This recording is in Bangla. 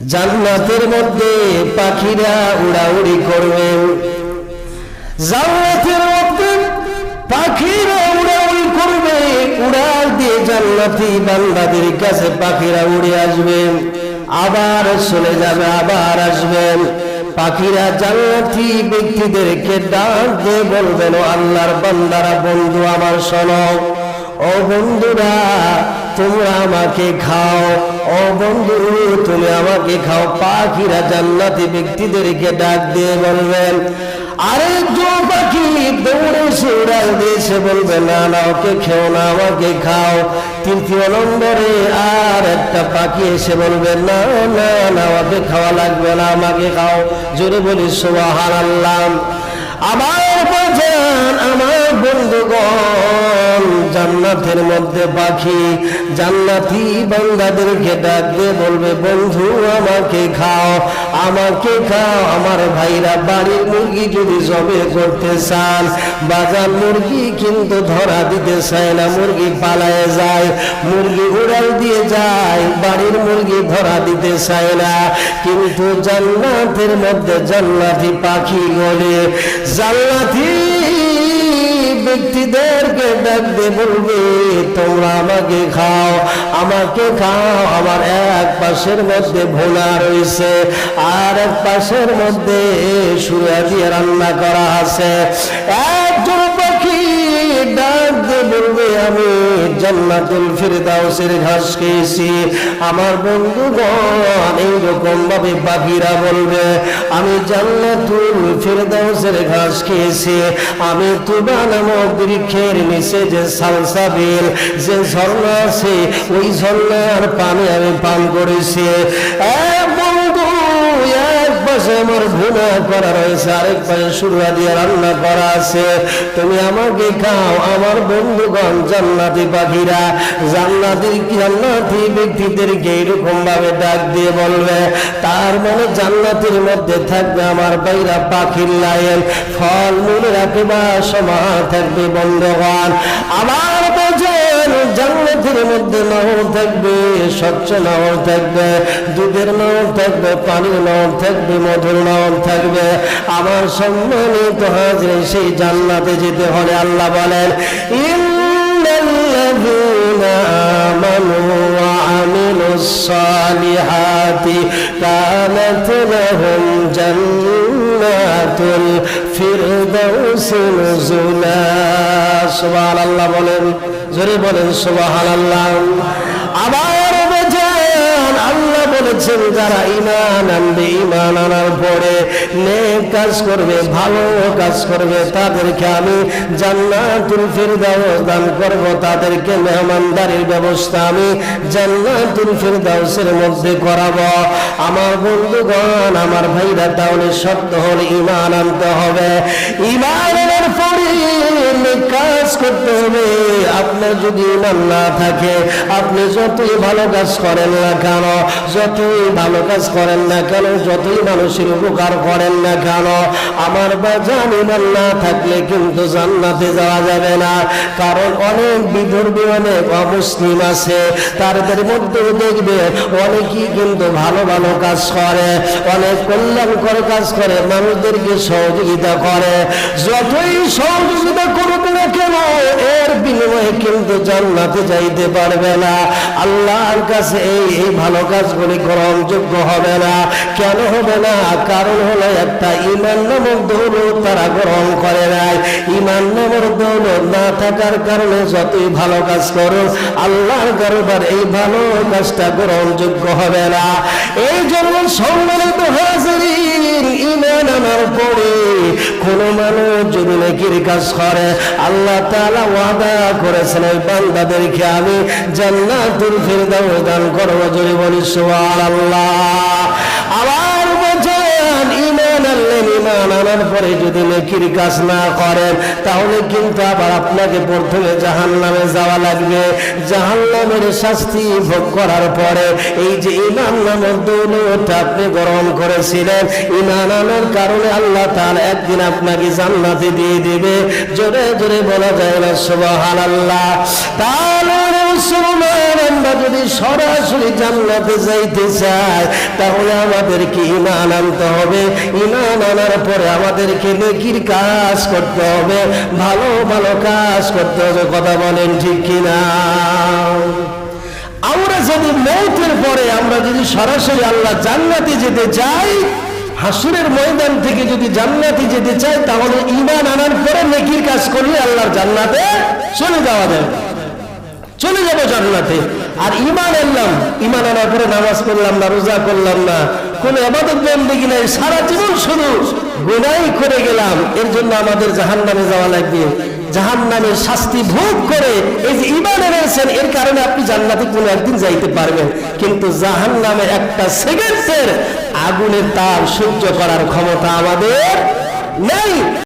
জান্নাতের মধ্যে পাখিরা উড়াউড়ি করবে, জান্নাতের মধ্যে পাখিরা উড়াউড়ি করবে, উড়াল দিয়ে জান্নাতি বান্দাদের কাছে পাখিরা উড়ে আসবে, আবার চলে যাবে, আবার আসবেন। পাখিরা জান্নাতি ব্যক্তিদেরকে ডাক দিয়ে বলবেন, ও আল্লাহর বান্দারা, বন্ধু আমার শোনো, ও বন্ধুরা তোমরা আমাকে খাও, ও বন্ধু তুমি আমাকে খাও। পাখিরা জান্নাতি ব্যক্তিদেরকে ডাক দিয়ে বলবেন, আরেকজন পাখি দৌড়ে এসে উড়াল দিয়েছে, বলবে না না ওকে খেও না, আমাকে খাও। তৃতীয় নম্বরে আর একটা পাখি এসে বলবে, না না না ওকে খাওয়া লাগবে না, আমাকে খাও। জোরে বলি সুবহানাল্লাহ। আমার বাজান, আমার বন্ধুগণ, জান্নাতের মধ্যে পাখি জান্নাতি বান্দাদেরকে ডাক দিয়ে বলবে, বন্ধু আমাকে খাও, আমাকে খাও। আমার ভাইরা বাড়ির মুরগি যদি জবে করতে চান, বাজার মুরগি কিন্তু ধরা দিতে চায় না, মুরগি পালায় যায়, মুরগি উড়াল দিয়ে যায়, বাড়ির মুরগি ধরা দিতে চায় না। কিন্তু জান্নাতের মধ্যে জান্নাতি পাখি বলে জান্নাতি ব্যক্তিদেরকে ডাক দিয়ে বলবে, তোমরা আমাকে খাও, আমাকে খাও। আমার এক পাশের মধ্যে ভোনা রয়েছে, আর এক পাশের মধ্যে সুরা দিয়ে রান্না করা আছে। একজন পাখি ডাক দিয়ে বলবে, আমি জান্নাতুল ফিরদাউসের ঘাস খেয়েছি। আমার বন্ধুগণ, এইরকম ভাবে পাখিরা বলবে, আমি জান্নাতুল ফিরদাউসের ঘাস খেয়েছি, আমি তুবা নামক বৃক্ষের নিচে যে সালসাবিল যে ঝর্ণা আছে, ওই ঝর্ণার পানি আমি পান করেছি। বন্ধু, এক পাশে আমার ভুনা করা রয়েছে, আরেক পাশে সুরা দিয়ে রান্না করা আছে, তুমি আমাকে খাও। আমার বন্ধুগণ, জান্নাতি পাখিরা জান্নাতি ব্যক্তিদেরকে এরকম ভাবে ডাক দিয়ে বলবে, তার মানে জান্নাতের মধ্যে থাকবে আমার বাইরা পাখির লাইন, ফল মূল রাখবা সময় থাকবে। বন্ধুগণ আমার বাজার, জান্নাতের মধ্যে নহর থাকবে, স্বচ্ছ নহর থাকবে, দুধের নহর থাকবে, পানির নহর থাকবে, মধুর নহর থাকবে। আমার সম্মানিত হাজির, সেই জান্নাতে যেতে হলে আল্লাহ বলেন, ইন্নাল্লাযীনা আমানু ওয়া আমিলুস সালিহাতি কানাত লাহুম জান্নাতুল ফিরদাউসি নুজুলা। সুবহানাল্লাহ বলেন, জোরে বলেন সুবহানাল্লাহ। আবার আল্লাহ বলেছেন, যারা ঈমান আনবে, ঈমান আনার পরে নেক কাজ করবে, ভালো কাজ করবে, তাদেরকে আমি জান্নাতুল ফিরদাউস দান করব, তাদেরকে মেহমানদারির ব্যবস্থা আমি জান্নাতুল ফিরদাউসের মধ্যে করাবো। আমার বন্ধুগণ, আমার ভাইরা, তাহলে শর্ত হলে ঈমান আনতে হবে, ঈমান আনার পরে নেক কাজ করতে হবে। আপনার যদি ঈমান না থাকে, আপনি যতই ভালো কাজ করেন না কেন, যতই ভালো কাজ করেন না কেন, যতই মানুষের উপকার করেন না কেন, আমার বাজান ঈমান না থাকলে কিন্তু জান্নাতে যাওয়া যাবে না। কারণ অনেক বিধর্মী, অনেক অমুসলিম আছে, তাদের মধ্যে দেখবে অনেকেই কিন্তু ভালো ভালো কাজ করে, অনেক কল্যাণকর কাজ করে, মানুষদেরকে সহযোগিতা করে। যতই সহযোগিতা করবে না কেন, এর বিনিময়ে কিন্তু জান্নাতে যাইতে পারবে না। আল্লাহর কাছে এই ভালো কাজগুলি গ্রহণযোগ্য হবে না। কেন হবে না? কারণ হলো একটা, ঈমান নামক দৌলত তারা গ্রহণ করে নাই। ঈমান নামক দৌলত না থাকার কারণে যতই ভালো কাজ করো, আল্লাহর দরবারে এই ভালো কাজটা গ্রহণযোগ্য হবে না। এই জন্য সম্মানিত হাজিরিন, ঈমান আনার পরে কোন মানুষ যদি নেকির কাজ করে, আল্লাহ তাআলা ওয়াদা করেছেন ওই বান্দাদেরকে আমি জান্নাতুল ফিরদাউস দান করব। জোরে বলি সুবহানাল্লাহ। আবার বলেন, ঈমান আনলেন, ঈমান আনার পরে যদি নেকির কাজ না করেন, তাহলে কিন্তু আবার আপনাকে প্রথমে জাহান্নামে যাওয়া লাগবে। জাহান্নামের শাস্তি ভোগ করার পরে এই যে ঈমান নামের দৌলত আপনি গ্রহণ করেছিলেন, ঈমান আনার কারণে আল্লাহ তাআলা একদিন আপনাকে জান্নাতে দিয়ে দিবে। জোরে জোরে বলা যায় না সুবহানাল্লাহ। তাহলে মুসলমান আমরা যদি সরাসরি জান্নাতে যাইতে চাই তাহলে আমাদেরকে ঈমান আনতে হবে। ঈমান আনার পরে আমাদেরকে নেকির কাজ করতে হবে, ভালো ভালো কাজ করতে হবে। কথা বলেন ঠিক কিনা? আমরা যদি মৌতের পরে আমরা যদি সরাসরি আল্লাহ জান্নাতে যেতে চাই, হাসরের ময়দান থেকে যদি জান্নাতে যেতে চাই, তাহলে ঈমান আনার পরে নেকির কাজ করলে আল্লাহর জান্নাতে চলে যাওয়া যায়, চলে যাবো জান্নাতে। আর ঈমান আনলাম, ঈমান আনার পরে নামাজ পড়লাম না, রোজা করলাম না, কোন ইবাদত বন্দেগী নাই, সারা জীবন শুধু গুনাহ করে গেলাম, এর জন্য আমাদের জাহান্নামে যাওয়া লাগবে। জাহান্নামের শাস্তি ভোগ করে এই যে ঈমান এনেছেন, এর কারণে আপনি জান্নাতে কোনো একদিন যাইতে পারবেন, কিন্তু জাহান্নামে একটা সেকেন্ডের আগুনের তাপ সহ্য করার ক্ষমতা আমাদের নেই।